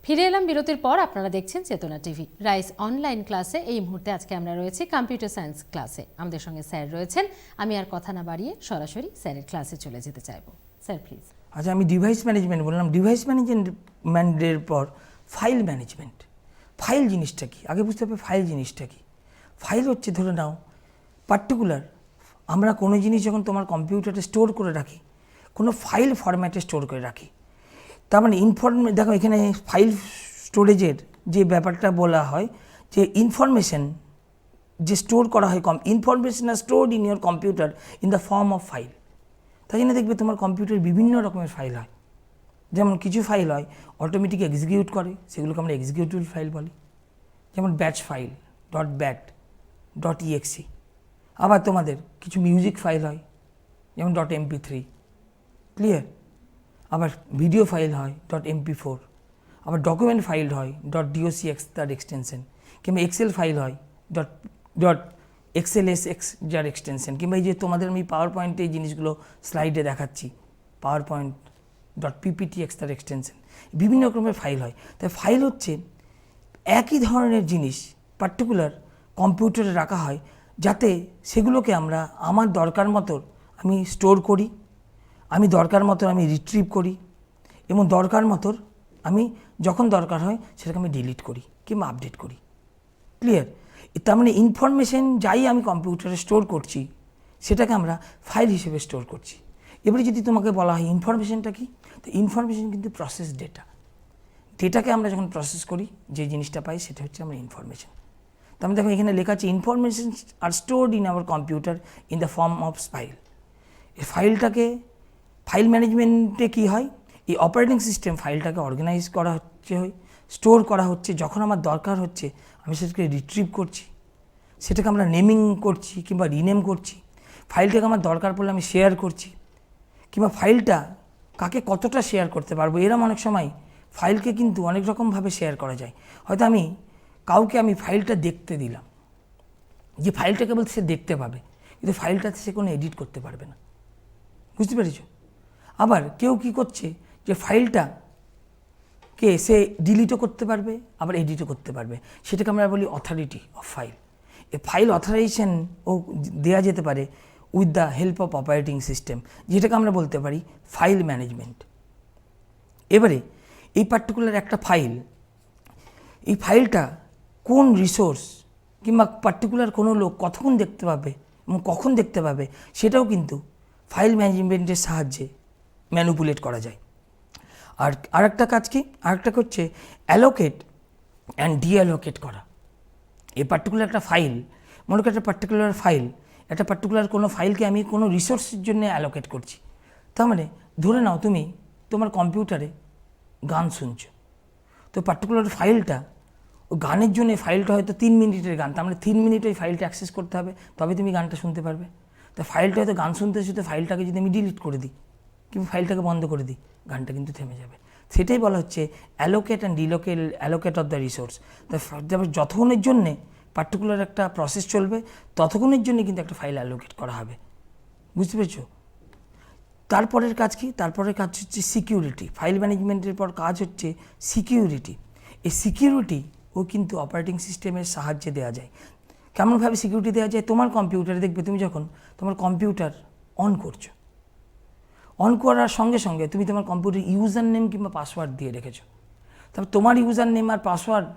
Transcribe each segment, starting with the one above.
ফিরে এলাম বিরতির পর। আপনারা দেখছেন চেতনা টিভি রাইস অনলাইন ক্লাসে। এই মুহূর্তে আজকে আমরা রয়েছি কম্পিউটার সায়েন্স ক্লাসে। আমাদের সঙ্গে স্যার রয়েছেন। আমি আর কথা না বাড়িয়ে সরাসরি স্যারের ক্লাসে চলে যেতে চাইবো। Sir please. আচ্ছা, আমি ডিভাইস ম্যানেজমেন্ট বললাম। ডিভাইস ম্যানেজমেন্টের পর ফাইল ম্যানেজমেন্ট। ফাইল জিনিসটা কি আগে বুঝতে হবে। ফাইল জিনিসটা কি? ফাইল হচ্ছে, ধরে নাও পার্টিকুলার আমরা কোনো জিনিস যখন তোমার কম্পিউটারে স্টোর করে রাখি, কোনো ফাইল ফরম্যাটে স্টোর করে রাখি, তার মানে দেখো এখানে ফাইল স্টোরেজের যে ব্যাপারটা বলা হয় যে ইনফরমেশন যে স্টোর করা হয়, information are stored in your computer in the form of file. তাই জন্য দেখবে তোমার কম্পিউটারে বিভিন্ন রকমের ফাইল হয়। যেমন কিছু ফাইল হয় অটোমেটিক এক্সিকিউট করে, সেগুলোকে আমরা এক্সিকিউটিভ ফাইল বলি, যেমন ব্যাচ ফাইল .bat.exe। আবার তোমাদের কিছু মিউজিক ফাইল হয় যেমন .mp3, ক্লিয়ার। আবার ভিডিও ফাইল হয় .mp4। আবার ডকুমেন্ট ফাইল হয় .docx তার এক্সটেনশন, কিংবা এক্সেল ফাইল হয় .xlsx যার এক্সটেনশন, কিংবা এই যে তোমাদের আমি পাওয়ার পয়েন্টে এই জিনিসগুলো স্লাইডে দেখাচ্ছি পাওয়ার পয়েন্ট .pptx তার এক্সটেনশন। বিভিন্ন রকমের ফাইল হয়। তাই ফাইল হচ্ছে একই ধরনের জিনিস পার্টিকুলার কম্পিউটারে রাখা হয়, যাতে সেগুলোকে আমরা আমার দরকার মতো আমি স্টোর করি, আমি দরকার মতো আমি রিট্রিভ করি, এবং দরকার মতো আমি যখন দরকার হয় সেটাকে আমি ডিলিট করি কিংবা আপডেট করি, ক্লিয়ার। তার মানে ইনফরমেশন যাই আমি কম্পিউটারে স্টোর করছি সেটাকে আমরা ফাইল হিসেবে স্টোর করছি। এবারে যদি তোমাকে বলা হয় ইনফরমেশনটা কি, তো ইনফরমেশন কিন্তু প্রসেস ডেটাকে আমরা যখন প্রসেস করি যে জিনিসটা পাই সেটা হচ্ছে আমরা ইনফরমেশন। তো আমি দেখো এখানে লেখা আছে information are stored in our computer in the form of file. এই ফাইলটাকে ফাইল ম্যানেজমেন্টে কী হয়, এই অপারেটিং সিস্টেম ফাইলটাকে অর্গানাইজ করা হচ্ছে, স্টোর করা হচ্ছে, যখন আমার দরকার হচ্ছে আমি সেটাকে রিট্রিভ করছি, সেটাকে আমরা নেমিং করছি কিংবা রিনেম করছি। ফাইলটাকে আমার দরকার পড়লে আমি শেয়ার করছি, কিংবা ফাইলটা কাকে কতটা শেয়ার করতে পারবো। এরম অনেক সময় ফাইলকে কিন্তু অনেক রকমভাবে শেয়ার করা যায়। হয়তো আমি কাউকে ফাইলটা দেখতে দিলাম, যে ফাইলটা কেবল সে দেখতে পাবে, কিন্তু ফাইলটাতে সে কোনো এডিট করতে পারবে না, বুঝতে পেরেছ? আবার কেউ কি করছে যে ফাইলটাকে সে ডিলিটও করতে পারবে আবার এডিটও করতে পারবে, সেটাকে আমরা বলি অথরিটি অফ ফাইল। এই ফাইল অথরাইজেশন ও দেওয়া যেতে পারে with the help of operating system, যেটাকে আমরা বলতে পারি ফাইল ম্যানেজমেন্ট। এবারে এই পার্টিকুলার একটা ফাইল, এই ফাইলটা কোন রিসোর্স কিংবা পার্টিকুলার কোনো লোক কতক্ষণ দেখতে পাবে এবং কখন দেখতে পাবে, সেটাও কিন্তু ফাইল ম্যানেজমেন্টের সাহায্যে ম্যানিপুলেট করা যায়। আর আরেকটা কাজ কি, আরেকটা হচ্ছে অ্যালোকেট অ্যান্ড ডিঅ্যালোকেট করা। এই পার্টিকুলার একটা ফাইল, মনে করি একটা পার্টিকুলার ফাইল, একটা পার্টিকুলার কোনো ফাইলকে আমি কোনো রিসোর্সের জন্য অ্যালোকেট করছি। তার মানে ধরে নাও তুমি তোমার কম্পিউটারে গান শুনছো, তো পার্টিকুলার ফাইলটা ও গানের জন্য ফাইলটা হয়তো 3 মিনিটের গান, তার মানে 3 মিনিট ওই ফাইলটা অ্যাক্সেস করতে হবে, তবে তুমি গানটা শুনতে পারবে। তো ফাইলটা হয়তো গান শুনতে শুনতে ফাইলটাকে যদি আমি ডিলিট করে দিই কিংবা ফাইলটাকে বন্ধ করে দিই, গানটা কিন্তু থেমে যাবে। সেটাই বলা হচ্ছে allocate and allocate of the resource. তারপর যতক্ষণের জন্যে পার্টিকুলার একটা প্রসেস চলবে ততক্ষণের জন্য কিন্তু একটা ফাইল অ্যালোকেট করা হবে, বুঝতে পেরেছো? তারপরের কাজ কি, তারপরের কাজ হচ্ছে সিকিউরিটি। ফাইল ম্যানেজমেন্টের পর কাজ হচ্ছে সিকিউরিটি। এই সিকিউরিটি ও কিন্তু অপারেটিং সিস্টেমের সাহায্যে দেওয়া যায়। কেমনভাবে সিকিউরিটি দেওয়া যায়? তোমার কম্পিউটারে দেখবে তুমি যখন তোমার কম্পিউটার অন করছো, অন করার সঙ্গে সঙ্গে তুমি তোমার কম্পিউটার ইউজার নেম কিংবা পাসওয়ার্ড দিয়ে রেখেছো। তারপর তোমার ইউজার নেম আর পাসওয়ার্ড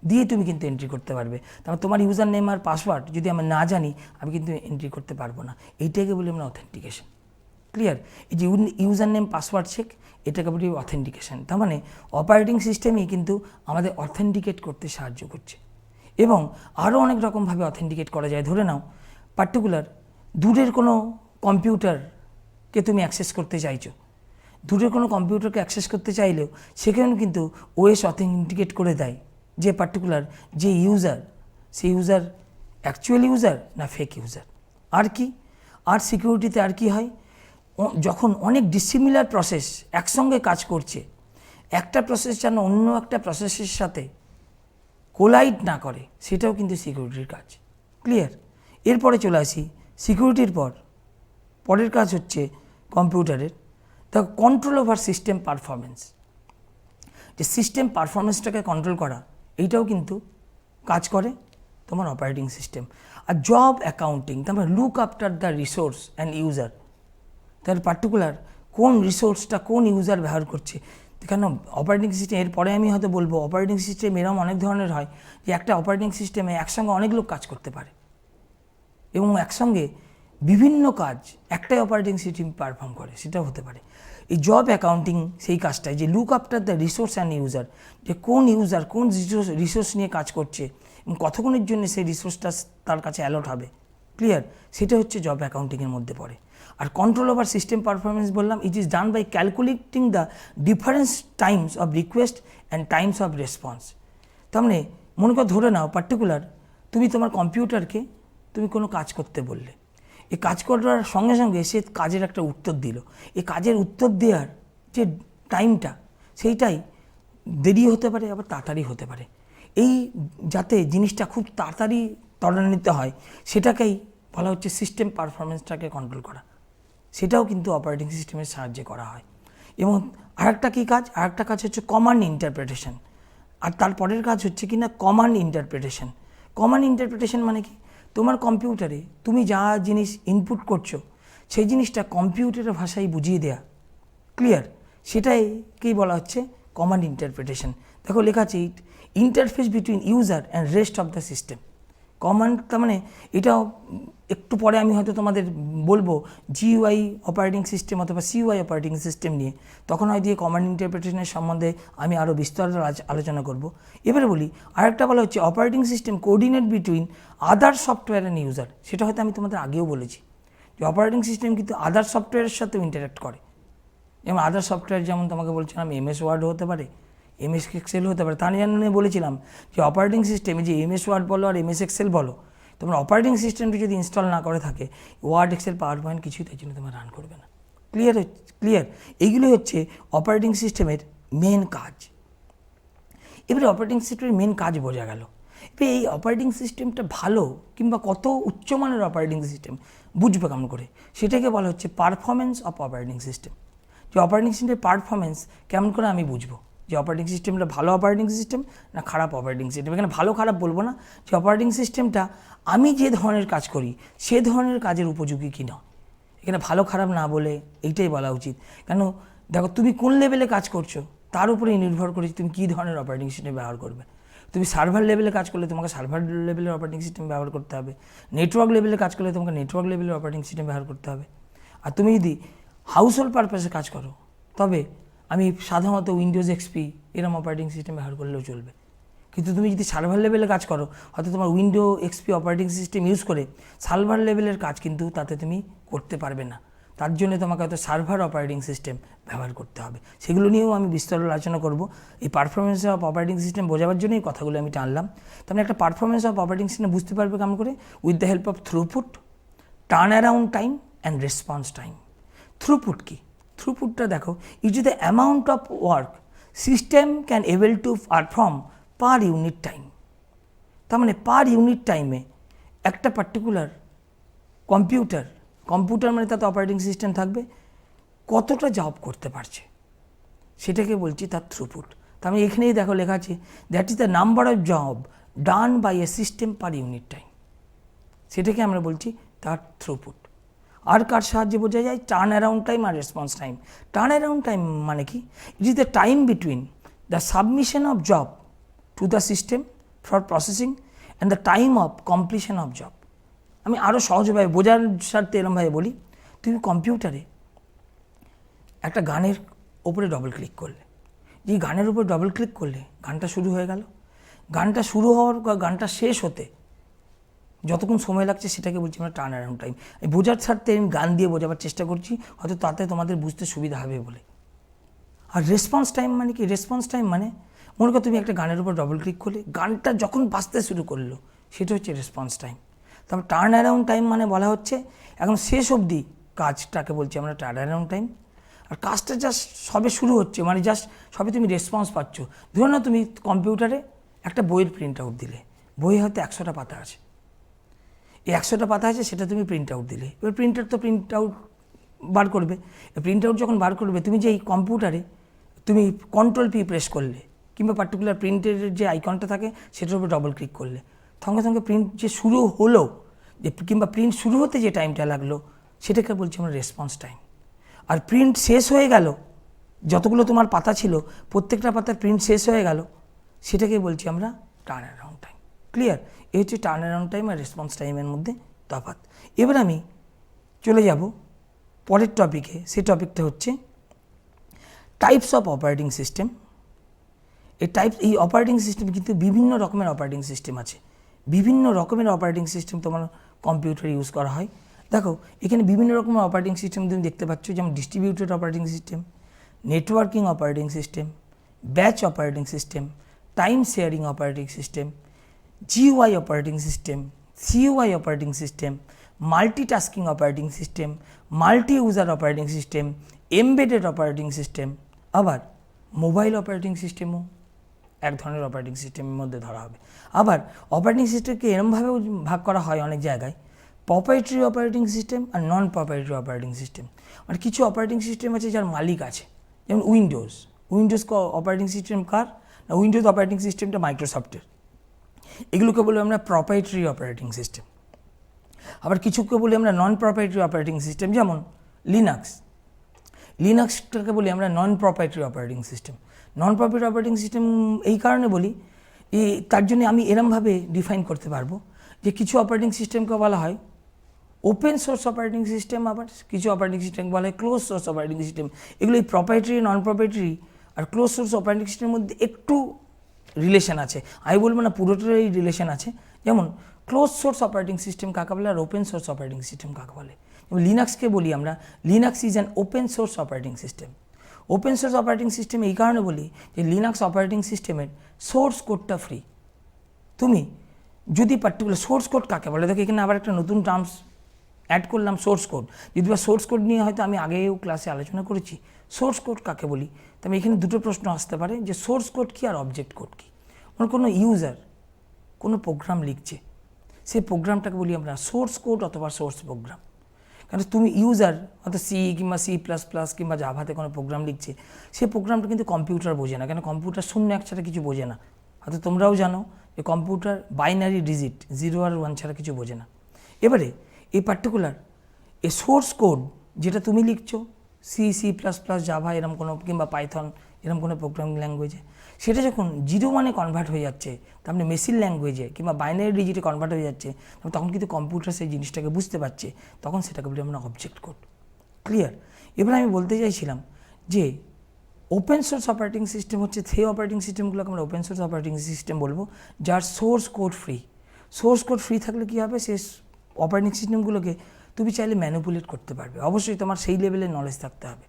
দিয়ে তুমি কিন্তু এন্ট্রি করতে পারবে। তারপর তোমার ইউজার নেম আর পাসওয়ার্ড যদি আমি না জানি আমি কিন্তু এন্ট্রি করতে পারবো না। এইটাকে বলি আমরা অথেন্টিকেশন, ক্লিয়ার। এই যে ইউজার নেম পাসওয়ার্ড চেক, এটাকে বলি অথেন্টিকেশন। তার মানে অপারেটিং সিস্টেমই কিন্তু আমাদের অথেন্টিকেট করতে সাহায্য করছে। এবং আরও অনেক রকমভাবে অথেন্টিকেট করা যায়। ধরে নাও পার্টিকুলার দূরের কোনো কম্পিউটারকে তুমি অ্যাক্সেস করতে চাইছো, দূরের কোনো কম্পিউটারকে অ্যাক্সেস করতে চাইলেও সেখানেও কিন্তু ওএস অথেন্টিকেট করে দেয় যে পার্টিকুলার যে ইউজার, সেই ইউজার অ্যাকচুয়াল ইউজার না ফেক ইউজার। আর কি, আর সিকিউরিটিতে আর কি হয়, যখন অনেক ডিসিমিলার প্রসেস একসঙ্গে কাজ করছে, একটা প্রসেস যেন অন্য একটা প্রসেসের সাথে কোলাইড না করে, সেটাও কিন্তু সিকিউরিটির কাজ, ক্লিয়ার। এরপরে চলে আসি সিকিউরিটির পরের কাজ হচ্ছে কম্পিউটারের the control over system performance. যে সিস্টেম পারফরমেন্সটাকে কন্ট্রোল করা, এইটাও কিন্তু কাজ করে তোমার অপারেটিং সিস্টেম। আর জব অ্যাকাউন্টিং, তারপর look after the resource and user, তার পার্টিকুলার কোন রিসোর্সটা কোন ইউজার ব্যবহার করছে। কেন অপারেটিং সিস্টেম, এরপরে আমি হয়তো বলবো অপারেটিং সিস্টেম এরকম অনেক ধরনের হয় যে একটা অপারেটিং সিস্টেমে একসঙ্গে অনেক লোক কাজ করতে পারে এবং একসঙ্গে বিভিন্ন কাজ একটাই অপারেটিং সিস্টেম পারফর্ম করে, সেটাও হতে পারে। এই জব অ্যাকাউন্টিং সেই কাজটাই, যে look after the resource and user, যে কোন ইউজার কোন রিসোর্স নিয়ে কাজ করছে এবং কতক্ষণের জন্য সেই রিসোর্সটা তার কাছে অ্যালট হবে, ক্লিয়ার, সেটা হচ্ছে জব অ্যাকাউন্টিংয়ের মধ্যে পড়ে। আর কন্ট্রোল ওভার সিস্টেম পারফরমেন্স বললাম, it is done by calculating the difference times of request and times of response. তার মানে মনে করে ধরে নাও পার্টিকুলার তুমি তোমার কম্পিউটারকে তুমি কোনো কাজ করতে বললে, এই কাজ করার সঙ্গে সঙ্গে সে কাজের একটা উত্তর দিল, এই কাজের উত্তর দেওয়ার যে টাইমটা সেইটাই দেরি হতে পারে আবার তাড়াতাড়ি হতে পারে। এই যাতে জিনিসটা খুব তাড়াতাড়ি ত্বরান্বিত হয় সেটাকেই বলা হচ্ছে সিস্টেম পারফরমেন্সটাকে কন্ট্রোল করা, সেটাও কিন্তু অপারেটিং সিস্টেমের সাহায্যে করা হয়। এবং আরেকটা কী কাজ, আরেকটা কাজ হচ্ছে কমান্ড ইন্টারপ্রিটেশন, আর তারপরের কাজ হচ্ছে কি না কমান্ড ইন্টারপ্রিটেশন। কমান্ড ইন্টারপ্রিটেশন মানে কি, তোমার কম্পিউটারে তুমি যা জিনিস ইনপুট করছো সেই জিনিসটা কম্পিউটারের ভাষায় বুঝিয়ে দেয়া, ক্লিয়ার, সেটাইকেই বলা হচ্ছে কমান্ড ইন্টারপ্রিটেশন। দেখো লেখা আছে interface between user and rest of the system. Command তার মানে এটাও একটু পরে আমি হয়তো তোমাদের বলবো জিইউআই অপারেটিং সিস্টেম অথবা সিইউআই অপারেটিং সিস্টেম নিয়ে, তখন হয়তো এই কমান্ড ইন্টারপ্রিটেশনের সম্বন্ধে আমি আরও বিস্তর আলোচনা করব। এবারে বলি আরেকটা বলা হচ্ছে operating system coordinate between other software and user. সেটা হয়তো আমি তোমাদের আগেও বলেছি যে অপারেটিং সিস্টেম কিন্তু আদার সফটওয়্যারের সাথেও ইন্টারাক্ট করে। যেমন আদার সফটওয়্যার যেমন তোমাকে বলছিলাম এমএস ওয়ার্ড হতে পারে, এমএস এক্সেল হতে পারে। তার জন্য বলেছিলাম যে অপারেটিং সিস্টেমে যে এমএস ওয়ার্ড বলো আর এমএস এক্সেল বলো, তোমার অপারেটিং সিস্টেমটি যদি ইনস্টল না করে থাকে ওয়ার্ড এক্সেল পাওয়ার পয়েন্ট কিছুই তাই জন্য তোমার রান করবে না। ক্লিয়ার, এইগুলোই হচ্ছে অপারেটিং সিস্টেমের মেন কাজ। এবারে অপারেটিং সিস্টেমের মেন কাজ বোঝা গেল। এবার এই অপারেটিং সিস্টেমটা ভালো কিংবা কত উচ্চমানের অপারেটিং সিস্টেম বুঝবে কেমন করে, সেটাকে বলা হচ্ছে পারফরমেন্স অফ অপারেটিং সিস্টেম। যে অপারেটিং সিস্টেমের পারফরমেন্স কেমন করে আমি বুঝবো যে অপারেটিং সিস্টেমটা ভালো অপারেটিং সিস্টেম না খারাপ অপারেটিং সিস্টেম। এখানে ভালো খারাপ বলবো না, যে অপারেটিং সিস্টেমটা আমি যে ধরনের কাজ করি সে ধরনের কাজের উপযোগী কি না, এখানে ভালো খারাপ না বলে এইটাই বলা উচিত। কেন দেখো তুমি কোন লেভেলে কাজ করছো তার উপরেই নির্ভর করে তুমি কী ধরনের অপারেটিং সিস্টেম ব্যবহার করবে। তুমি সার্ভার লেভেলে কাজ করলে তোমাকে সার্ভার লেভেলের অপারেটিং সিস্টেম ব্যবহার করতে হবে, নেটওয়ার্ক লেভেলে কাজ করলে তোমাকে নেটওয়ার্ক লেভেলের অপারেটিং সিস্টেম ব্যবহার করতে হবে। আর তুমি যদি হাউস হোল্ড পারপাসে কাজ করো তবে আমি সাধারণত উইন্ডোজ এক্সপি এরকম অপারেটিং সিস্টেম ব্যবহার করলেও চলবে। কিন্তু তুমি যদি সার্ভার লেভেলে কাজ করো হয়তো তোমার window XP operating system use করে সার্ভার লেভেলের কাজ কিন্তু তাতে তুমি করতে পারবে না, তার জন্য তোমাকে হয়তো সার্ভার অপারেটিং সিস্টেম ব্যবহার করতে হবে। সেগুলো নিয়েও আমি বিস্তর আলোচনা করব। এই পারফরমেন্স অফ অপারেটিং সিস্টেম বোঝাবার জন্যই কথাগুলো আমি টানলাম। তাহলে একটা পারফরমেন্স অফ অপারেটিং সিস্টেম বুঝতে পারবে কেমন করে, with the help of throughput, turn around time and response time. Throughput কি, থ্রুপুটটা দেখো ইট is the amount of work system can able to perform per unit time. তার মানে পার ইউনিট টাইমে একটা পার্টিকুলার কম্পিউটার মানে তাতে অপারেটিং সিস্টেম থাকবে কতটা জব করতে পারছে সেটাকে বলছি তার থ্রুপুট। তার মানে এখানেই দেখো লেখা আছে that is the number of job done by a system per unit time, সেটাকে আমরা বলছি তার থ্রুপুট। আর কার সাহায্যে বোঝা যায়, টার্ন অ্যারাউন্ড টাইম আর response time. Turnaround time মানে কি, it is the time between the submission of job to the system for processing and the time of completion of job. আমি আরও সহজভাবে বোঝার স্বার্থে এরমভাবে বলি, তুমি কম্পিউটারে একটা গানের ওপরে ডবল ক্লিক করলে, যে গানের উপর ডবল ক্লিক করলে গানটা শুরু হয়ে গেল, গানটা শুরু হওয়ার গানটা শেষ হতে যতক্ষণ সময় লাগছে সেটাকে বলছি আমরা টার্ন অ্যারাউন্ড টাইম। এই বোঝার স্বার্থে আমি গান দিয়ে বোঝাবার চেষ্টা করছি, হয়তো তাতে তোমাদের বুঝতে সুবিধা হবে বলে। আর রেসপন্স টাইম মানে কি, রেসপন্স টাইম মানে মনে করো তুমি একটা গানের উপর ডবল ক্লিক করলে গানটা যখন বাজতে শুরু করলো সেটা হচ্ছে রেসপন্স টাইম। তারপর টার্ন অ্যারাউন্ড টাইম মানে বলা হচ্ছে এখন শেষ অবধি কাজটাকে বলছি আমরা টার্ন অ্যারাউন্ড টাইম। আর কাজটা জাস্ট সবে শুরু হচ্ছে মানে জাস্ট সবে তুমি রেসপন্স পাচ্ছ। ধরো না তুমি কম্পিউটারে একটা বইয়ের প্রিন্ট আউট দিলে, বই হয়তো 100টা পাতা আছে, এই 100টা পাতা আছে সেটা তুমি প্রিন্ট আউট দিলে, এবার প্রিন্টার তো প্রিন্ট আউট বার করবে। প্রিন্ট আউট যখন বার করবে তুমি যে এই কম্পিউটারে তুমি কন্ট্রোল পি প্রেস করলে কিংবা পার্টিকুলার প্রিন্টের যে আইকনটা থাকে সেটার উপর ডবল ক্লিক করলে সঙ্গে সঙ্গে প্রিন্ট যে শুরু হলো যে কিংবা প্রিন্ট শুরু হতে যে টাইমটা লাগলো সেটাকে বলছি আমরা রেসপন্স টাইম। আর প্রিন্ট শেষ হয়ে গেল, যতগুলো তোমার পাতা ছিল প্রত্যেকটা পাতার প্রিন্ট শেষ হয়ে গেল, সেটাকে বলছি আমরা টার্ন অ্যারাউন্ড টাইম। ক্লিয়ার? এই হচ্ছে টার্ন অ্যারাউন্ড টাইম আর রেসপন্স টাইমের মধ্যে তফাৎ। এবার আমি চলে যাব পরের টপিকে। সেই টপিকটা হচ্ছে টাইপস অফ অপারেটিং সিস্টেম। এই অপারেটিং সিস্টেম কিন্তু বিভিন্ন রকমের অপারেটিং সিস্টেম আছে। বিভিন্ন রকমের অপারেটিং সিস্টেম তোমার কম্পিউটারে ইউজ করা হয়। দেখো এখানে বিভিন্ন রকমের অপারেটিং সিস্টেম তুমি দেখতে পাচ্ছ, যেমন distributed operating system, networking operating system, batch operating system, time sharing operating system, GUI operating system, CUI operating system, multitasking operating system, multi user operating system, embedded operating system. আবার mobile operating সিস্টেমও এক ধরনের operating সিস্টেমের মধ্যে ধরা হবে। আবার operating সিস্টেমকে এরমভাবেও ভাগ করা হয় অনেক জায়গায়, প্রপাইটারি অপারেটিং সিস্টেম আর নন প্রপাইটারি অপারেটিং সিস্টেম। আর কিছু অপারেটিং সিস্টেম আছে যার মালিক আছে, যেমন উইন্ডোজ অপারেটিং সিস্টেম কার না, উইন্ডোজ অপারেটিং সিস্টেমটা মাইক্রোসফটের। এগুলোকে বলি আমরা প্রপাইটারি অপারেটিং সিস্টেম। আবার কিছুকে বলি আমরা নন প্রপাইটারি অপারেটিং সিস্টেম, যেমন লিনাক্সটাকে বলি আমরা নন প্রপাইটারি অপারেটিং সিস্টেম। নন প্রপাইটারি অপারেটিং সিস্টেম এই কারণে বলি, তার জন্য আমি এরমভাবে ডিফাইন করতে পারবো যে কিছু অপারেটিং সিস্টেমকে বলা হয় ওপেন সোর্স অপারেটিং সিস্টেম, আবার কিছু অপারেটিং সিস্টেমকে বলা হয় ক্লোজ সোর্স অপারেটিং সিস্টেম। এগুলো এই প্রপাইটারি, নন প্রপাইটারি আর ক্লোজ সোর্স অপারেটিং সিস্টেমের মধ্যে একটু রিলেশন আছে। আমি বলবো না পুরোটাই রিলেশন আছে। যেমন ক্লোজ সোর্স অপারেটিং সিস্টেম কাকে বলে আর ওপেন সোর্স অপারেটিং সিস্টেম কাকে বলে। যেমন লিনাক্সকে বলি আমরা, Linux is an open source operating system. Open source operating system এই কারণে বলি যে লিনাক্স অপারেটিং সিস্টেমের সোর্স কোডটা ফ্রি। তুমি যদি পার্টিকুলার সোর্স কোড কাকে বলে, দেখো এখানে আবার একটা নতুন টার্মস অ্যাড করলাম, সোর্স কোড। যদি বা সোর্স কোড নিয়ে হয়তো আমি আগেও ক্লাসে আলোচনা করেছি, সোর্স কোড কাকে বলি। তবে এখানে দুটো প্রশ্ন আসতে পারে যে সোর্স কোড কী আর অবজেক্ট কোড কী। মানে কোনো ইউজার কোনো প্রোগ্রাম লিখছে, সেই প্রোগ্রামটাকে বলি আমরা সোর্স কোড অথবা সোর্স প্রোগ্রাম। কারণ তুমি ইউজার হয়তো C কিংবা C++ কিংবা জাভাতে কোনো প্রোগ্রাম লিখছে, সেই প্রোগ্রামটা কিন্তু কম্পিউটার বোঝে না, কেন কম্পিউটার শূন্য এক ছাড়া কিছু বোঝে না। হয়তো তোমরাও জানো যে কম্পিউটার বাইনারি ডিজিট 0 আর 1 ছাড়া কিছু বোঝে না। এবারে এই পার্টিকুলার এই সোর্স কোড যেটা তুমি লিখছো C++, জাভা এরম কোনো কিংবা পাইথন এরম কোনো প্রোগ্রামিং ল্যাঙ্গুয়েজে, সেটা যখন 0-1 কনভার্ট হয়ে যাচ্ছে, তার মানে মেশিন ল্যাঙ্গুয়েজে কিংবা বাইনারি ডিজিটে কনভার্ট হয়ে যাচ্ছে, তখন কিন্তু কম্পিউটার সেই জিনিসটাকে বুঝতে পারছে, তখন সেটাকে বলি আমরা অবজেক্ট কোড। ক্লিয়ার? এবার আমি বলতে চাইছিলাম যে ওপেন সোর্স অপারেটিং সিস্টেম হচ্ছে সেই অপারেটিং সিস্টেমগুলোকে আমরা ওপেন সোর্স অপারেটিং সিস্টেম বলবো যার source code free. Source code free থাকলে কী হবে, সেই অপারেটিং সিস্টেমগুলোকে তুমি চাইলে ম্যানিপুলেট করতে পারবে। অবশ্যই তোমার সেই লেভেলের নলেজ থাকতে হবে।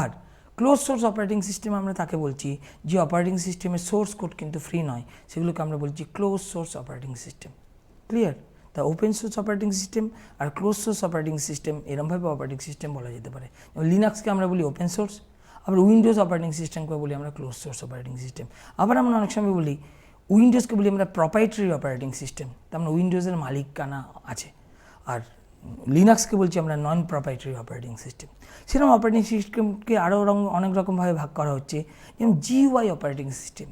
আর ক্লোজ সোর্স অপারেটিং সিস্টেম আমরা তাকে বলছি যে অপারেটিং সিস্টেমের সোর্স কোড কিন্তু ফ্রি নয়, সেগুলোকে আমরা বলছি close source operating system. Clear? তা ওপেন সোর্স অপারেটিং সিস্টেম আর ক্লোজ সোর্স অপারেটিং সিস্টেম এরমভাবে অপারেটিং সিস্টেম বলা যেতে পারে। লিনাক্সকে আমরা বলি ওপেন সোর্স, আবার উইন্ডোজ অপারেটিং সিস্টেমকে বলি আমরা ক্লোজ সোর্স অপারেটিং সিস্টেম। আবার আমরা অনেক সময় বলি উইন্ডোজকে বলি আমরা প্রপাইটারি অপারেটিং সিস্টেম, তার মানে উইন্ডোজের মালিকানা আছে। আর লিনাক্সকে বলছি আমরা নন প্রপাইটারি অপারেটিং সিস্টেম। সেরকম অপারেটিং সিস্টেমকে আরও অনেক রকমভাবে ভাগ করা হচ্ছে, যেমন GUI operating system.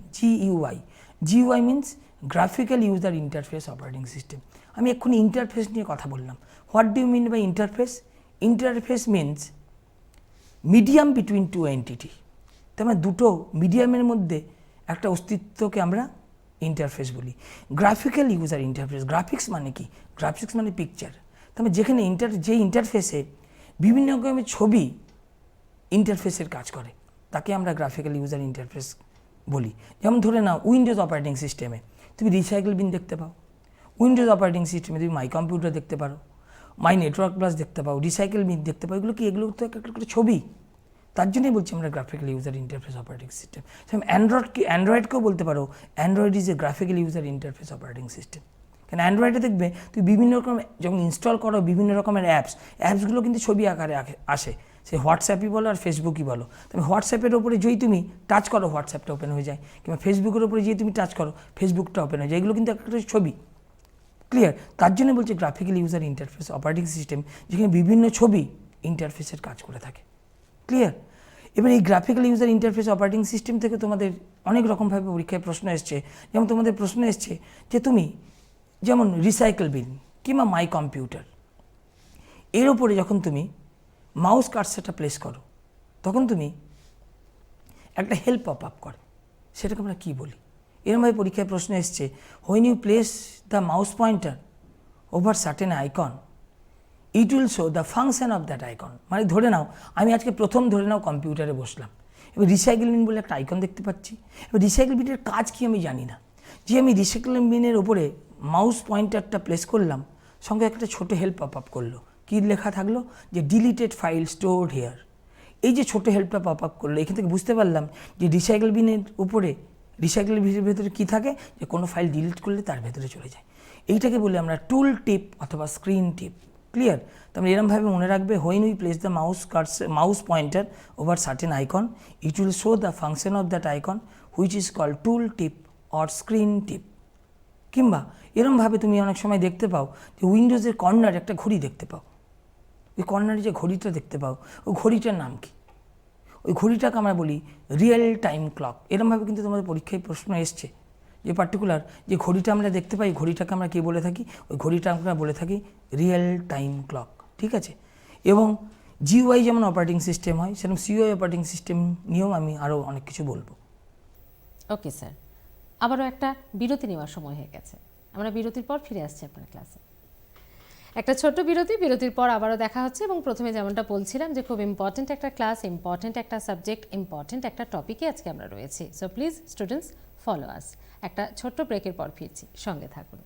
GUI means graphical user interface operating system. আমি এক্ষুনি ইন্টারফেস নিয়ে কথা বললাম। What do you mean by interface? Interface means medium between two entity. তার মানে দুটো মিডিয়ামের মধ্যে একটা অস্তিত্বকে আমরা ইন্টারফেস বলি। গ্রাফিক্যাল ইউজার ইন্টারফেস, গ্রাফিক্স মানে কি? গ্রাফিক্স মানে পিকচার। তবে যেখানে যে ইন্টারফেসে বিভিন্ন রকমের ছবি ইন্টারফেসের কাজ করে, তাকে আমরা গ্রাফিক্যাল ইউজার ইন্টারফেস বলি। যেমন ধরে নাও উইন্ডোজ অপারেটিং সিস্টেমে তুমি রিসাইকেল বিন দেখতে পাও, উইন্ডোজ অপারেটিং সিস্টেমে তুমি মাই কম্পিউটার দেখতে পারো, মাই নেটওয়ার্ক প্লাস দেখতে পাও, রিসাইকেল বিন দেখতে পাও। এগুলো কি? এগুলো তো একটা ছবি। তার জন্যই বলছি আমরা graphical user interface operating system. সেরকম অ্যান্ড্রয়েডকেও বলতে পারো Android is a graphical user interface operating system. কারণ অ্যান্ড্রয়েডে দেখবে তুমি বিভিন্ন রকম যখন ইনস্টল করো বিভিন্ন রকমের অ্যাপসগুলো কিন্তু ছবি আকারে আসে, সে হোয়াটসঅ্যাপই বলো আর ফেসবুকই বলো। তবে হোয়াটসঅ্যাপের ওপরে যেই তুমি টাচ করো হোয়াটসঅ্যাপটা ওপেন হয়ে যায়, কিংবা ফেসবুকের ওপরে যেই তুমি টাচ করো ফেসবুকটা ওপেন হয়ে যায়। এগুলো কিন্তু একটা ছবি। ক্লিয়ার? তার জন্য বলছি graphical user interface operating system, যেখানে বিভিন্ন ছবি ইন্টারফেসের কাজ করে থাকে। ক্লিয়ার? এবার এই graphical user interface operating system থেকে তোমাদের অনেক রকমভাবে পরীক্ষায় প্রশ্ন এসছে। যেমন তোমাদের প্রশ্ন এসছে যে তুমি যেমন রিসাইকেল বিন কিংবা মাই কম্পিউটার, এর ওপরে যখন তুমি মাউস কার্সারটা প্লেস করো তখন তুমি একটা হেল্প পপ আপ করে, সেটাকে আমরা কী বলি? এরমভাবে পরীক্ষায় প্রশ্ন এসছে, when you place the mouse pointer over certain icon it will show the function of that icon. মানে ধরে নাও আমি আজকে প্রথম ধরে নাও কম্পিউটারে বসলাম, এবার রিসাইকেল বিন বলে একটা আইকন দেখতে পাচ্ছি। এবার রিসাইকেল বিনের কাজ কি আমি জানি না, যে আমি রিসাইকেল বিনের ওপরে মাউস পয়েন্টারটা প্লেস করলাম, সঙ্গে একটা ছোটো হেল্প পপ আপ করলো, কী লেখা থাকলো যে ডিলিটেড ফাইল স্টোরড হেয়ার। এই যে ছোটো হেল্পটা পপ আপ করলো, এখান থেকে বুঝতে পারলাম যে রিসাইকেল বিনের উপরে রিসাইকেল বিনের ভেতরে কী থাকে, যে কোনো ফাইল ডিলিট করলে তার ভেতরে চলে যায়। এইটাকে বলি আমরা টুল টিপ অথবা স্ক্রিন টিপ। ক্লিয়ার? তাহলে এরমভাবে মনে রাখবে, when we place the mouse pointer over certain icon it will show the function of that icon which is called tool tip or screen tip. কিংবা এরমভাবে তুমি অনেক সময় দেখতে পাও যে উইন্ডোজের কর্নারে একটা ঘড়ি দেখতে পাও, ওই কর্নারে যে ঘড়িটা দেখতে পাও ওই ঘড়িটার নাম কি? ওই ঘড়িটাকে আমরা বলি রিয়েল টাইম ক্লক। এরমভাবে কিন্তু তোমাদের পরীক্ষায় প্রশ্ন এসছে যে পার্টিকুলার যে ঘড়িটা আমরা দেখতে পাই, ঘড়িটাকে আমরা কী বলে থাকি? ওই ঘড়িটা আমরা বলে থাকি রিয়েল টাইম ক্লক। ঠিক আছে? এবং জিওআই যেমন অপারেটিং সিস্টেম হয়, সেরকম সিওআই অপারেটিং সিস্টেম নিয়েও আমি আরও অনেক কিছু বলবো। ওকে স্যার, আবারও একটা বিরতি নেওয়ার সময় হয়ে গেছে, আমরা বিরতির পর ফিরে আসছি আপনার ক্লাসে। একটা ছোট্ট বিরতি, বিরতির পর আবারও দেখা হচ্ছে। এবং প্রথমে যেমনটা বলছিলাম যে খুব ইম্পর্টেন্ট একটা ক্লাস, ইম্পর্টেন্ট একটা সাবজেক্ট, ইম্পর্টেন্ট একটা টপিকে আজকে আমরা রয়েছি। সো প্লিজ স্টুডেন্টস ফলো আস। একটা ছোট্ট ব্রেকের পর ফিরছি, সঙ্গে থাকুন।